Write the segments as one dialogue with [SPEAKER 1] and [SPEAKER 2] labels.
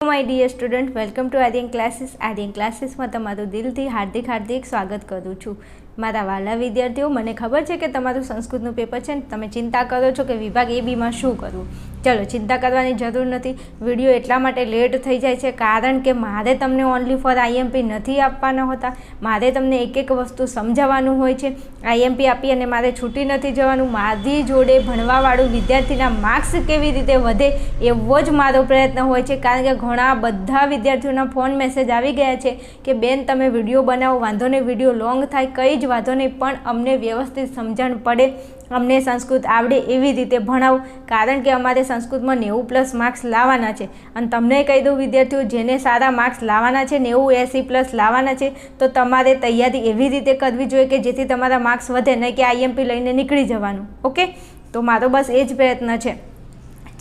[SPEAKER 1] My dear student welcome to Aryan classes में तमारू दिलथी हार्दिक स्वागत करूँ छूँ। मारा वाला विद्यार्थीओ, मने खबर है कि तमारू संस्कृतनु पेपर है, तमे चिंता करो छो कि विभाग ए बी में शुं करूँ। चलो चिंता करवानी जरूर नहीं। विडियो एटला माटे लेट थई जाय छे कारण के मारे तमने ओनली फॉर आईएमपी नहीं आपवाना होता। मारे तमने एक एक वस्तु समजाववानुं होय छे। आईएमपी आपी अने मारे छूटी नहीं जवानुं। मारी जोड़े भणवावाळुं विद्यार्थीना मार्क्स केवी रीते वधे एवो ज मारो प्रयत्न होय छे, कारण के घणा बधा विद्यार्थीओना फोन मेसेज आवी गया छे कि बेन तमे विडियो बनावो, वांधो नहीं विडियो लॉन्ग थाय कई ज वांधो नहीं, पण अमने व्यवस्थित समझण पड़े, अमने संस्कृत आवड़े एवी रीते भणावो, कारण के अमारे संस्कृत में 90+ मार्क्स लावाना छे। अने तमने कही दऊं विद्यार्थीओ, जेने सारा मार्क्स लावाना छे, 90-80+ लावाना छे, तो तमारे तैयारी एवी रीते करवी जोईए कि जेथी तमारा मार्क्स वधे, नहीं कि आईएमपी लईने निकળી जवानुं। ओके, तो मारो बस एज प्रयत्न छे।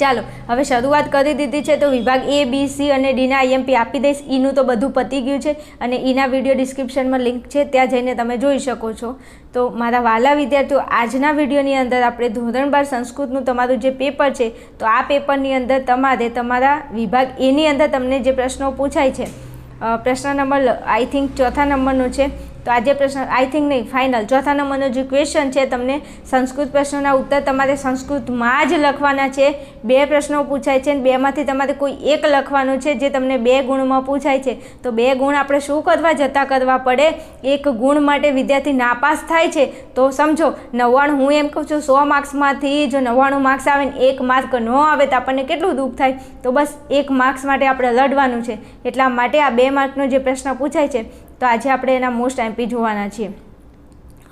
[SPEAKER 1] चालो हवे शुरुआत करी दीधी है, तो विभाग ए बी सी और डी ना आईएमपी आपी दईश। ईनु तो बधुं पती गयुं छे अने ईना विडियो डिस्क्रिप्शन में लिंक है, त्या जईने तमे जोई शको छो। तो मारा वाला विद्यार्थीओ, आजना विडियोनी अंदर आपणे धोरण 12 संस्कृतनुं तमारुं जे पेपर है, तो आ पेपरनी अंदर तमारे तमारा विभाग ए नी अंदर तमने जे प्रश्नों पूछाय छे, प्रश्न नंबर आई थिंक चौथा नंबरनो छे, तो आज प्रश्न आई थिंक नहीं फाइनल चौथा नंबरनो जो क्वेश्चन है, तमने संस्कृत प्रश्नों उत्तर तमारे संस्कृत में ज लखवाना है। 2 प्रश्नों पूछाय छे, 2 मांथी तमारे कोई एक लखवानुं छे, जे तमने 2 गुण में पूछाय छे। तो 2 गुण आपणे शुं करवा जता करवा पड़े। 1 गुण माटे विद्यार्थी नापास थाय छे, तो समझो 99 हूँ एम कहूँ छूं 100 मार्क्स में जो 99 मार्क्स आवे ने 1 मार्क न आवे तो आपने केटलुं दुख थाय। तो बस 1 मार्क्स माटे आपणे लड़वानुं छे। एटला माटे आ 2 मार्कनो जे प्रश्न पूछाय छे, तो आज आपणे एना मोस्ट एमपी जोवाना छीए।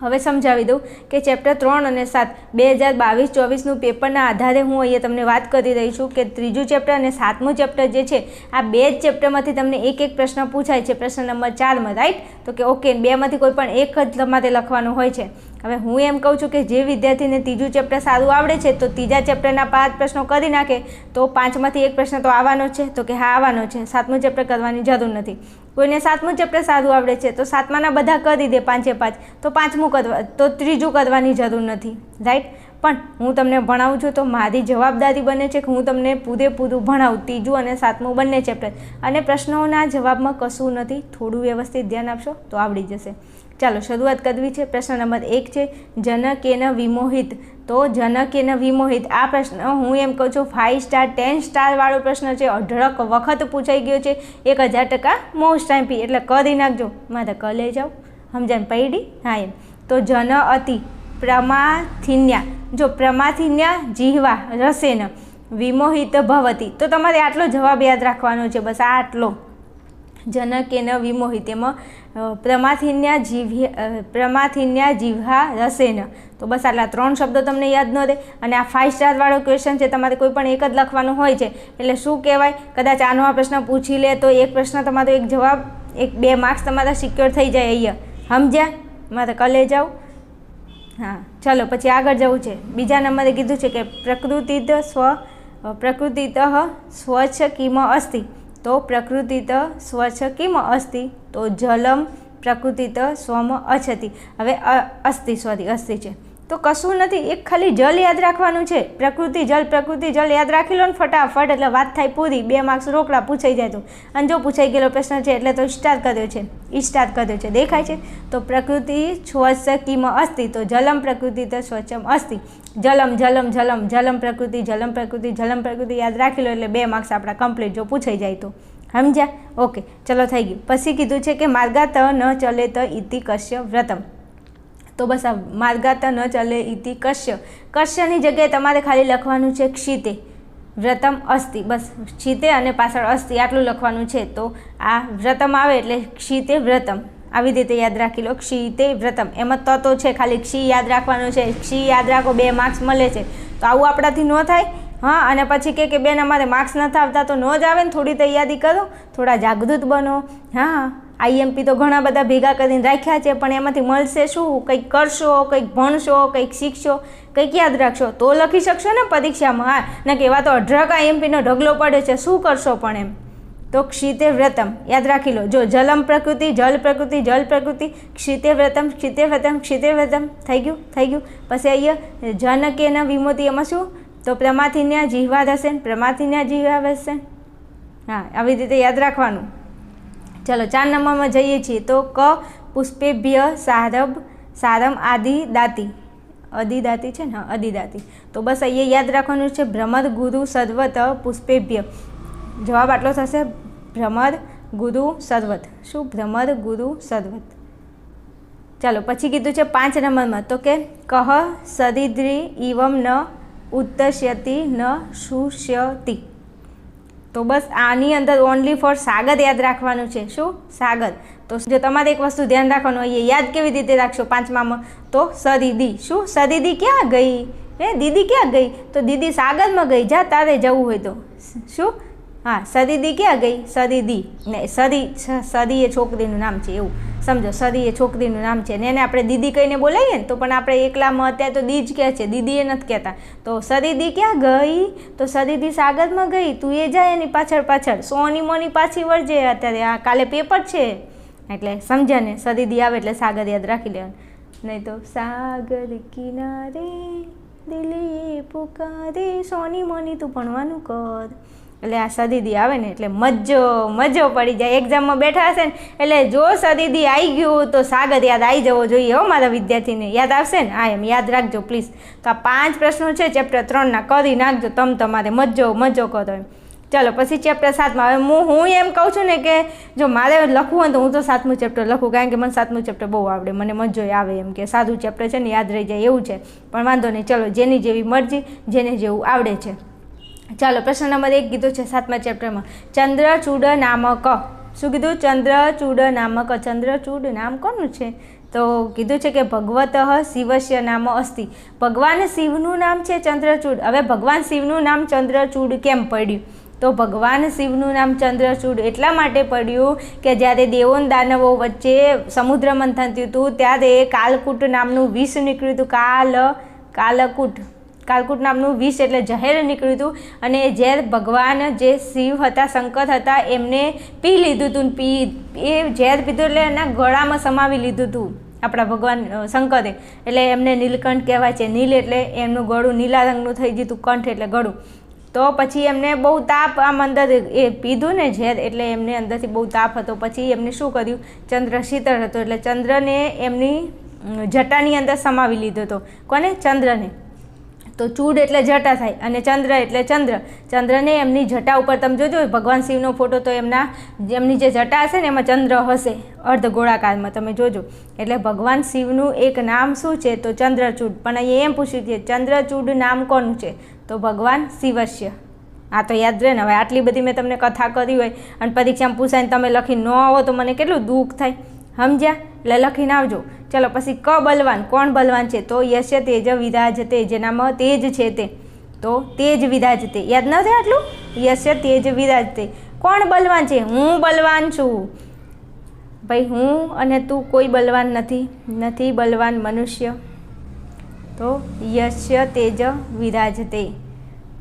[SPEAKER 1] हवे समझावी दऊं कि चेप्टर 3 और 7 2022-24 पेपरना आधारे हूँ अहींया तमने बात करी रही छूँ कि त्रीजું चेप्टर और 7મું चेप्टर जे छे, आ 2 चेप्टरमांथी तमने एक एक प्रश्न पूछाय छे। प्रश्न नंबर 4 में राइट, तो कि ओके 2 मांथी कोई पण एक ज तमारे लखवानुं होय छे। हवे हूँ एम कहूँ छूँ कि जे विद्यार्थीने तीजું चेप्टर सारूं आवड़े छे, तो तीजा चेप्टरना 5 प्रश्नों करी नाखे, तो 5 मांथी एक प्रश्न तो आववानो छे। तो कि हाँ आववानो छे। 7મું चेप्टर करवानी जरूर नथी। कोईने 7મું चेप्टर सारूं आवड़े छे, तो 7માના બધા કરી दे 5 तो 5મું करवा तो ત્રીજું करवानी जरूर नहीं राइट। पण हूँ तमने भणावुं छुं, तो मारी जवाबदारी बने छे कि हूँ तमने पूरेपूरुं भणावुं 3જું और 7મું बंने चेप्टर। अने प्रश्नोना जवाब में कशुं नथी, थोड़ुं व्यवस्थित ध्यान आपशो तो आवड़ी जशे। चालो शुरुआत करवी छे। प्रश्न नंबर 1 छे, जनकेन विमोहित। तो जनकेन विमोहित आ प्रश्न हूँ एम कहूँ छूं 5 स्टार 10 स्टार वाळो प्रश्न है। अढळक वखत पूछाई गयो है। 1000% मोस्ट एमपी एटले करी नाखजो। मारे क लई जाओ, समझण पड़ी। हाँ एम तो जन अति प्रमाथिन्या, जो प्रमाथिन्या जिह्वा रसेन विमोहित भवति। तो तमारे आटलो जवाब याद राखवानो छे, बस आटलो। जनकेन विमोहित एमां प्रमाथिन्या जिह्वा रसेन। तो बस आटला 3 शब्दों तमने याद न रहे। अने आ 5 स्टार वाळो क्वेश्चन है, तमारे कोई पण एक ज लखवानुं होय छे। एटले शुं कहेवाय, कदाच आनो आ प्रश्न पूछी ले तो एक प्रश्न तमारो एक जवाब 2 मार्क्स तमारा सिक्योर थई जाय। अहींया समझ्या? मारे कले जाओ। हाँ चलो पछी आगळ जवुं छे। बीजा नंबरे कीधुं छे कि प्रकृतितः स्वच्छ किम अस्ति। तो प्रकृतितः स्वच्छ किम अस्ति, तो जलम प्रकृतितः स्वम अच्छति। हवे अस्ति छे, तो कशुं नथी, एक खाली जल याद राखवानुं छे। प्रकृति जल याद राखी लो ने फटाफट, एटले वात थाय पूरी। 2 मार्क्स रोकड़ा पूछाई जाय तो। अने जो पूछाई गेलो प्रश्न छे एटले तो स्टार कर्यो छे, देखाय छे। तो प्रकृति स्वच्छ किम अस्ति, तो जलम प्रकृतितः स्वच्छम अस्ति। जलम प्रकृति याद राखी लो एटले 2 मार्क्स आपड़ा कम्प्लीट जो पूछाई जाय तो। समझ्या? ओके चलो थई गयुं। पछी कीधुं छे कि मार्गात न चलेत इति कस्य व्रतम। तो बस आ मार्गात न चले इति कस्य, कस्यनी जग्याए तमारे खाली लखवानुं छे क्षिते व्रतम अस्ति। बस क्षिते अने पाछळ अस्ति आटલું लखवानुं छे। तो आ व्रतम आवे एटले क्षिते व्रतम, આવી રીતે याद राखी लो। क्षिते व्रतम एमां तो छे, खाली क्षी याद राखवानुं छे। क्षी याद राखो 2 मार्क्स मळे छे। तो आवुं आपणाथी न थाय। हाँ अने पछी के बेन अमारे मार्क्स नथी आवता, तो न ज आवे ने, थोड़ी तैयारी करो, थोड़ा जागृत बनो। हाँ आईएमपी तो घणा बधा भेगा करीने राख्या छे, पण एमांथी मळशे शुं? कंईक करशो, कंईक भणशो, कंईक शीखशो, कंईक याद राखशो तो लखी शकशो ने परीक्षामां। हाँ न केवा तो अढळक आईएमपीनो ढगलो पड्यो छे, शुं करशो पण एम। तो क्षिते व्रतम याद राखी लो। जो जलम प्रकृति जल प्रकृति क्षिते व्रतम थई गयुं। पछी अहींया जनकेन विमोहित एमां शुं? तो प्रमाथिन्या जिह्वा रसेन હા, આવી રીતે યાદ રાખવાનું. ચલો 4 નંબરમાં જઈએ છીએ તો ક પુષ્પેભ્ય સારમ આદિદાતી. અદિદાતી છે ને? હા, અદિદાતી. તો બસ અહીંયા યાદ રાખવાનું છે ભ્રમર ગુરુ સર્વત પુષ્પેભ્ય. જવાબ આટલો થશે, ભ્રમર ગુરુ સર્વત. શું? ભ્રમર ગુરુ સર્વત. ચાલો પછી કીધું છે 5 નંબરમાં તો કે કહ સરિદ્રી ઇવમ ન ઉત્તસ્યતિ ન શુષ્યતિ. તો બસ આની અંદર ઓનલી ફોર સાગર યાદ રાખવાનું છે. શું? સાગર. તો જો તમારે એક વસ્તુ ધ્યાન રાખવાનું, અહીંયા યાદ કેવી રીતે રાખશો 5મામાં? તો સરિદી. શું? સરિદી ક્યાં ગઈ? દીદી ક્યાં ગઈ? તો દીદી સાગરમાં ગઈ. જા તારે જવું હોય તો. શું? હા, સરિદી ક્યાં ગઈ? સરિદી ને સરી એ છોકરીનું નામ છે એવું સમજો. સરી એ છોકરીનું નામ છે ને એને આપણે દીદી કહીને બોલાવીએ ને તો પણ આપણે એકલામાં અત્યારે તો દી જ કહે છે, દીદી એ નથી કહેતા. તો સરિદી ક્યાં ગઈ? તો સરિદી સાગરમાં ગઈ. તું એ જાય એની પાછળ સોની મોની પાછી વળજે. અત્યારે આ કાલે પેપર છે એટલે સમજ્યા ને. સરિદી આવે એટલે સાગર યાદ રાખી લેવાનું, નહીં તો સાગર કિનારે દિલે પુકારે સોની મોની તું ભણવાનું કર. એટલે આ સદીદી આવે ને એટલે મજો પડી જાય. એક્ઝામમાં બેઠા હશે ને એટલે જો સદીદી આવી ગયું તો સાગર યાદ આવી જવો જોઈએ હો મારા વિદ્યાર્થીને. યાદ આવશે ને? હા, એમ યાદ રાખજો પ્લીઝ. તો આ 5 પ્રશ્નો છે ચેપ્ટર 3ના, કરી નાખજો તમારે મજો કરો એમ. ચાલો પછી ચેપ્ટર 7માં. હવે હું એમ કહું છું ને કે જો મારે લખવું હોય તો હું તો 7મું ચેપ્ટર લખું, કારણ કે મને 7મું ચેપ્ટર બહુ આવડે, મને મજો આવે એમ કે સાદું ચેપ્ટર છે ને યાદ રહી જાય એવું છે. પણ વાંધો નહીં, ચલો જેની જેવી મરજી, જેને જેવું આવડે છે. ચાલો પ્રશ્ન નંબર 1 કીધું છે 7મા ચેપ્ટરમાં ચંદ્રચૂડ નામક. શું કીધું? ચંદ્રચૂડ નામક. ચંદ્રચૂડ નામ કોનું છે? તો કીધું છે કે ભગવતઃ શિવસ્ય નામ અસ્તિ. ભગવાન શિવનું નામ છે ચંદ્રચૂડ. હવે ભગવાન શિવનું નામ ચંદ્રચૂડ કેમ પડ્યું? તો ભગવાન શિવનું નામ ચંદ્રચૂડ એટલા માટે પડ્યું કે જ્યારે દેવો દાનવો વચ્ચે સમુદ્ર મંથન થયું હતું ત્યારે કાલકૂટ નામનું વિષ નીકળ્યું હતું. કાલકૂટ નામનું વિષ એટલે ઝેર નીકળ્યું હતું અને ઝેર ભગવાન જે શિવ હતા, શંકર હતા, એમને પી લીધું હતું. એ ઝેર પીધું એટલે એના ગળામાં સમાવી લીધું હતું આપણા ભગવાન શંકરે. એટલે એમને નીલકંઠ કહેવાય છે. નીલ એટલે એમનું ગળું નીલા રંગનું થઈ ગયું હતું, કંઠ એટલે ગળું. તો પછી એમને બહુ તાપ આમ અંદર એ પીધું ને ઝેર એટલે એમને અંદરથી બહુ તાપ હતો. પછી એમને શું કર્યું? ચંદ્ર શીતળ હતો એટલે ચંદ્રને એમની જટાની અંદર સમાવી લીધો હતો. કોને? ચંદ્રને. તો ચૂડ એટલે જટા થાય અને ચંદ્ર એટલે ચંદ્રને એમની જટા ઉપર તમે જોજો ભગવાન શિવનો ફોટો તો એમની જે જટા હશે ને એમાં ચંદ્ર હશે અર્ધ ગોળાકારમાં, તમે જોજો. એટલે ભગવાન શિવનું એક નામ શું છે? તો ચંદ્રચૂડ. પણ અહીંયા એમ પૂછ્યું છે ચંદ્રચૂડ નામ કોનું છે? તો ભગવાન શિવસ્ય. આ તો યાદ રહે ને. હવે આટલી બધી મેં તમને કથા કરી હોય અને પરીક્ષામાં પૂછાય તમે લખી ન આવો તો મને કેટલું દુઃખ થાય, સમજ્યા? એટલે લખીને આવજો. ચલો પછી ક બલવાન. કોણ બલવાન છે? તો યશ તેજ વિરાજતે. જેનામાં તેજ છે તે, તો તેજ વિરાજતે. યાદ ન થાય આટલું? યશ તેજ વિરાજતે. કોણ બલવાન છે? હું બલવાન છું ભાઈ. હું અને તું કોઈ બલવાન નથી બલવાન મનુષ્ય. તો યશ તેજ વિરાજતે.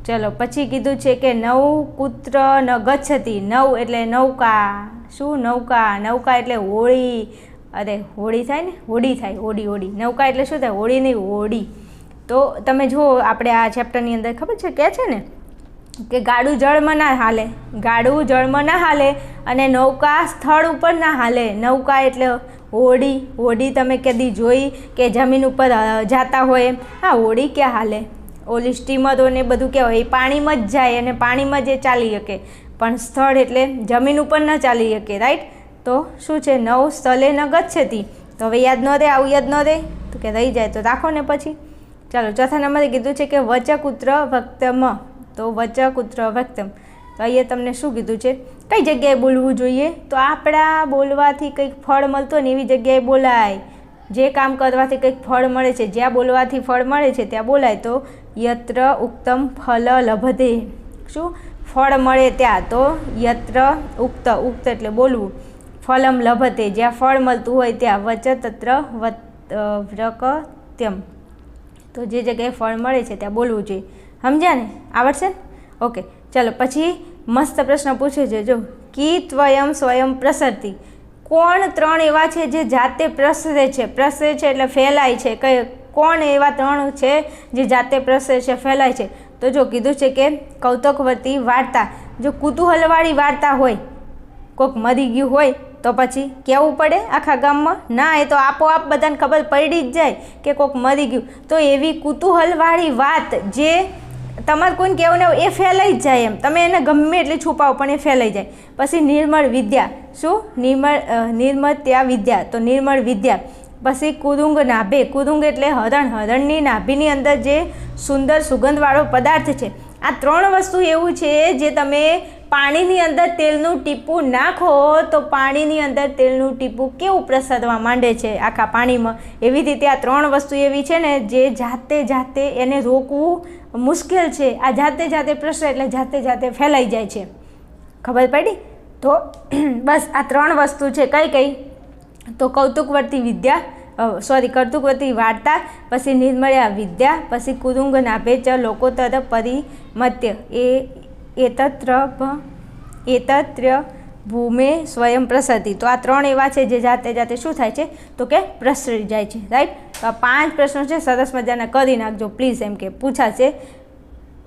[SPEAKER 1] ચલો પછી કીધું છે કે નવ કુત્ર ન ગચ્છતિ. નવ એટલે નૌકા. શું? નૌકા એટલે હોળી. અરે હોળી થાય ને, હોડી થાય, હોડી. નૌકા એટલે શું થાય? હોળી નહીં, હોડી. તો તમે જુઓ આપણે આ ચેપ્ટરની અંદર ખબર છે કે છે ને કે ગાડું જળમાં ના હાલે અને નૌકા સ્થળ ઉપર ના હાલે. નૌકા એટલે હોડી તમે કદી જોઈ કે જમીન ઉપર જાતા હોય? હા, હોડી ક્યાં હાલે? ઓલી સ્ટીમરો ને બધું કહેવાય એ પાણીમાં જ જાય અને પાણીમાં જ ચાલી શકે, પણ સ્થળ એટલે જમીન ઉપર ન ચાલી શકે. રાઈટ? તો શું છે? નવ સ્થળે ન ગચ્છતિ. તો હવે યાદ ન રહે, આવું યાદ ન રહે તો કે રહી જાય તો રાખો ને પછી. ચાલો ચોથા નંબરે કીધું છે કે વચકુત્ર ભક્તમ. તો વચકુત્ર ભક્તમ. તો અહીંયા તમને શું કીધું છે? કઈ જગ્યાએ બોલવું જોઈએ? તો આપણા બોલવાથી કંઈક ફળ મળતો ને એવી જગ્યાએ બોલાય. જે કામ કરવાથી કંઈક ફળ મળે છે, જ્યાં બોલવાથી ફળ મળે છે ત્યાં બોલાય. તો યત્ર ઉક્તમ ફલ લભતે. શું? ફળ મળે ત્યાં. તો યત્ર ઉક્ત એટલે બોલવું. ફલમ લભતે જ્યાં ફળ મળતું હોય ત્યાં. વચ તત્ર વ્રકત્યમ. તો જે જગ્યાએ ફળ મળે છે ત્યાં બોલવું જોઈએ. સમજ્યા ને? આવડશે ને? ઓકે. ચાલો પછી મસ્ત પ્રશ્ન પૂછે છે જો. કી ત્વયમ સ્વયં પ્રસરતી. કોણ 3 એવા છે જે જાતે પ્રસરે છે? પ્રસરે છે એટલે ફેલાય છે. કોણ એવા 3 છે જે જાતે પ્રસરે છે, ફેલાય છે? તો જો કીધું છે કે કૌતુકવર્તી વાર્તા. જો કુતૂહલવાળી વાર્તા હોય, કોઈક મરી ગયું હોય તો પછી કહેવું પડે આખા ગામમાં? ના, એ તો આપોઆપ બધાને ખબર પડી જ જાય કે કોઈક મરી ગયું. તો એવી કુતૂહલવાળી વાત જે તમારે કોઈને કહેવું ને એ ફેલાઈ જ જાય એમ, તમે એને ગમે એટલી છુપાવો પણ એ ફેલાઈ જાય. પછી નિર્મળ વિદ્યા, શું? નિર્મળ ત્યાં વિદ્યા, તો નિર્મળ વિદ્યા. પછી કુદુંગ નાભે, કુદુંગ એટલે હરણ, હરણની નાભીની અંદર જે સુંદર સુગંધવાળો પદાર્થ છે. આ 3 વસ્તુ એવું છે જે તમે પાણીની અંદર તેલનું ટીપું નાખો તો પાણીની અંદર તેલનું ટીપું કેવું પ્રસરવા માંડે છે આખા પાણીમાં, એવી રીતે આ 3 વસ્તુ એવી છે ને જે જાતે એને રોકવું મુશ્કેલ છે. આ જાતે પ્રસરે એટલે જાતે ફેલાઈ જાય છે. ખબર પડી? તો બસ આ 3 વસ્તુ છે. કઈ? તો કૌતુકવર્તી વિદ્યા, કૌતુકવર્તી વાર્તા, પછી નિર્મળ્યા વિદ્યા, પછી કુદુંગ નાભે ચ લોકોતર પરિમત્ય એતત્ર ભૂમે સ્વયં પ્રસરતી. તો આ 3 એવા છે જે જાતે શું થાય છે તો કે પ્રસરી જાય છે. રાઈટ? તો આ 5 પ્રશ્નો છે, સરસ મજાના કરી નાખજો પ્લીઝ, એમ કે પૂછાશે.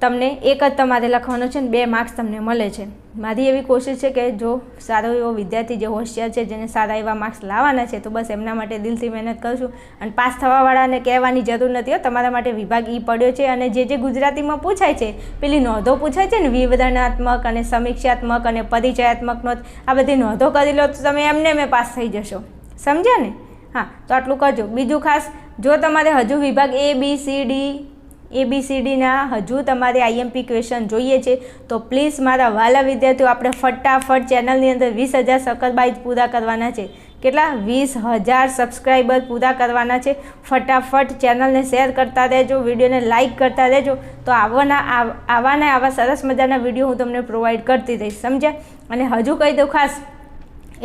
[SPEAKER 1] તમને એક જ તમારે લખવાનો છે ને 2 માર્ક્સ તમને મળે છે. મારી એવી કોશિશ છે કે જો સારો એવો વિદ્યાર્થી જે હોશિયાર છે, જેને સારા એવા માર્ક્સ લાવવાના છે, તો બસ એમના માટે દિલથી મહેનત કરું છું. અને પાસ થવાવાળાને કહેવાની જરૂર નથી, તમારા માટે વિભાગ ઈ પડ્યો છે. અને જે ગુજરાતીમાં પૂછાય છે, પેલી નોંધો પૂછાય છે ને, વિવરણાત્મક અને સમીક્ષાત્મક અને પરિચયાત્મક નોંધ, આ બધી નોંધો કરી લો તો તમે એમને પાસ થઈ જશો. સમજ્યા ને? હા, તો આટલું કરજો. બીજું ખાસ, જો તમારે હજુ વિભાગ ABCDના હજુ તમારે IMP ક્વેશ્ચન જોઈએ છે તો પ્લીઝ મારા વાલા વિદ્યાર્થીઓ, આપણે ફટાફટ ચેનલની અંદર 20,000 સબસ્ક્રાઇબ પૂરા કરવાના છે. કેટલા? 20,000 સબસ્ક્રાઈબર પૂરા કરવાના છે. ફટાફટ ચેનલને શેર કરતા રહેજો, વિડીયોને લાઇક કરતા રહેજો. તો આવા સરસ મજાના વિડીયો હું તમને પ્રોવાઈડ કરતી રહીશ. સમજ્યા? અને હજુ કહી દઉં ખાસ,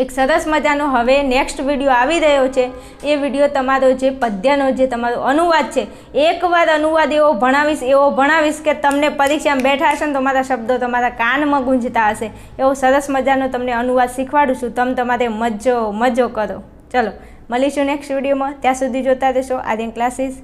[SPEAKER 1] એક સરસ મજાનો હવે નેક્સ્ટ વિડીયો આવી રહ્યો છે. એ વિડીયો તમારો જે પદ્યનો જે તમારો અનુવાદ છે, એકવાર અનુવાદ એવો ભણાવીશ કે તમને પરીક્ષામાં બેઠા હશે ને તો મારા શબ્દો તમારા કાનમાં ગુંજતા હશે. એવો સરસ મજાનો તમને અનુવાદ શીખવાડું છું. તમારે મજો કરો. ચલો, મળીશું નેક્સ્ટ વિડીયોમાં. ત્યાં સુધી જોતા રહેશો આર્યન ક્લાસીસ.